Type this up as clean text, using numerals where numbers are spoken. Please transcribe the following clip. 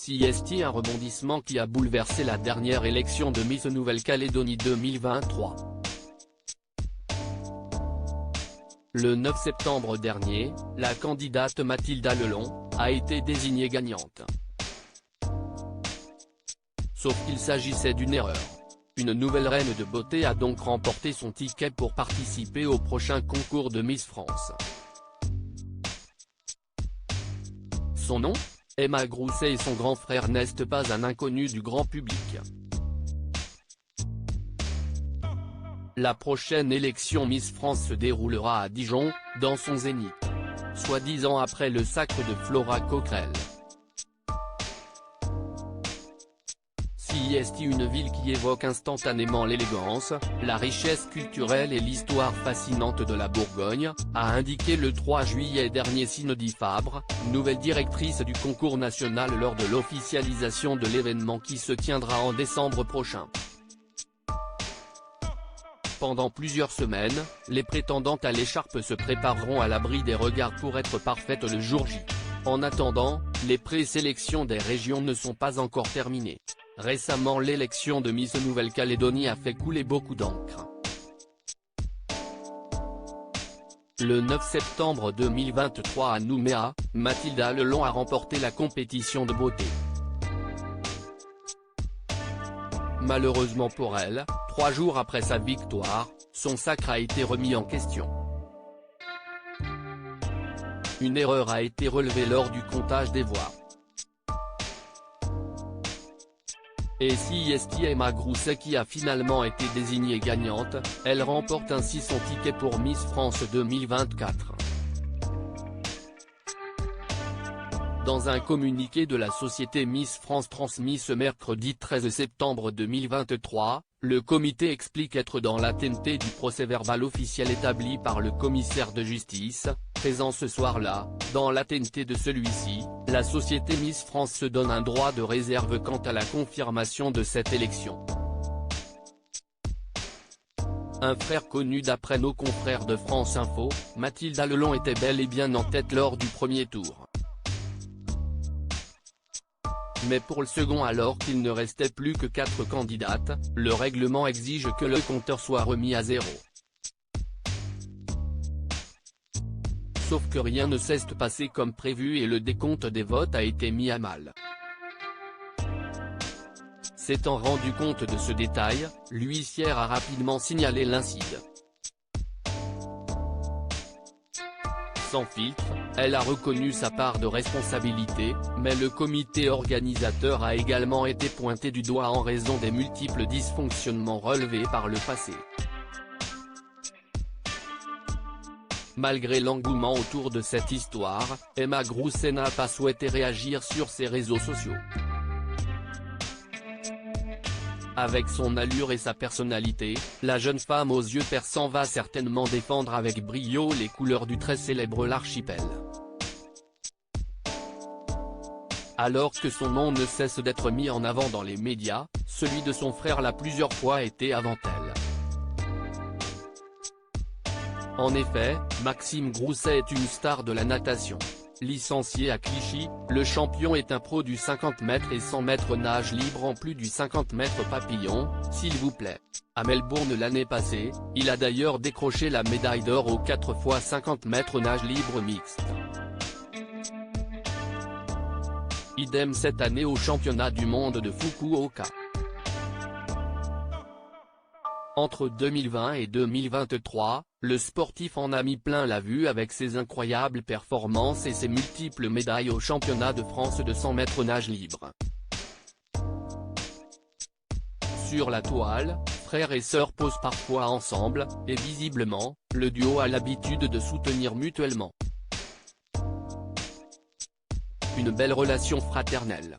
CST, un rebondissement qui a bouleversé la dernière élection de Miss Nouvelle-Calédonie 2023. Le 9 septembre dernier, la candidate Mathilda Lelong a été désignée gagnante. Sauf qu'il s'agissait d'une erreur. Une nouvelle reine de beauté a donc remporté son ticket pour participer au prochain concours de Miss France. Son nom ? Emma Grousset et son grand frère n'est pas un inconnu du grand public. La prochaine élection Miss France se déroulera à Dijon, dans son zénith. Soit 10 ans après le sacre de Flora Coquerel. CST, une ville qui évoque instantanément l'élégance, la richesse culturelle et l'histoire fascinante de la Bourgogne, a indiqué le 3 juillet dernier Cindy Fabre, nouvelle directrice du concours national lors de l'officialisation de l'événement qui se tiendra en décembre prochain. Pendant plusieurs semaines, les prétendantes à l'écharpe se prépareront à l'abri des regards pour être parfaites le jour J. En attendant, les présélections des régions ne sont pas encore terminées. Récemment, l'élection de Miss Nouvelle-Calédonie a fait couler beaucoup d'encre. Le 9 septembre 2023 à Nouméa, Mathilda Lelong a remporté la compétition de beauté. Malheureusement pour elle, 3 jours après sa victoire, son sacre a été remis en question. Une erreur a été relevée lors du comptage des voix. Et CST, Emma Grousset qui a finalement été désignée gagnante, elle remporte ainsi son ticket pour Miss France 2024. Dans un communiqué de la société Miss France transmis ce mercredi 13 septembre 2023, le comité explique être dans l'attente du procès-verbal officiel établi par le commissaire de justice, présent ce soir-là. Dans l'attente de celui-ci, la société Miss France se donne un droit de réserve quant à la confirmation de cette élection. Un frère connu d'après nos confrères de France Info, Mathilda Lelong était bel et bien en tête lors du premier tour. Mais pour le second, alors qu'il ne restait plus que 4 candidates, le règlement exige que le compteur soit remis à 0. Sauf que rien ne s'est passé comme prévu et le décompte des votes a été mis à mal. S'étant rendu compte de ce détail, l'huissière a rapidement signalé l'incident. Sans filtre, elle a reconnu sa part de responsabilité, mais le comité organisateur a également été pointé du doigt en raison des multiples dysfonctionnements relevés par le passé. Malgré l'engouement autour de cette histoire, Emma Grousset n'a pas souhaité réagir sur ses réseaux sociaux. Avec son allure et sa personnalité, la jeune femme aux yeux perçants va certainement défendre avec brio les couleurs du très célèbre L'Archipel. Alors que son nom ne cesse d'être mis en avant dans les médias, celui de son frère l'a plusieurs fois été avant elle. En effet, Maxime Grousset est une star de la natation. Licencié à Clichy, le champion est un pro du 50 mètres et 100 mètres nage libre en plus du 50 mètres papillon, s'il vous plaît. À Melbourne l'année passée, il a d'ailleurs décroché la médaille d'or aux 4 x 50 mètres nage libre mixte. Idem cette année au championnat du monde de Fukuoka. Entre 2020 et 2023, le sportif en a mis plein la vue avec ses incroyables performances et ses multiples médailles au championnat de France de 100 mètres nage libre. Sur la toile, frères et sœurs posent parfois ensemble, et visiblement, le duo a l'habitude de soutenir mutuellement. Une belle relation fraternelle.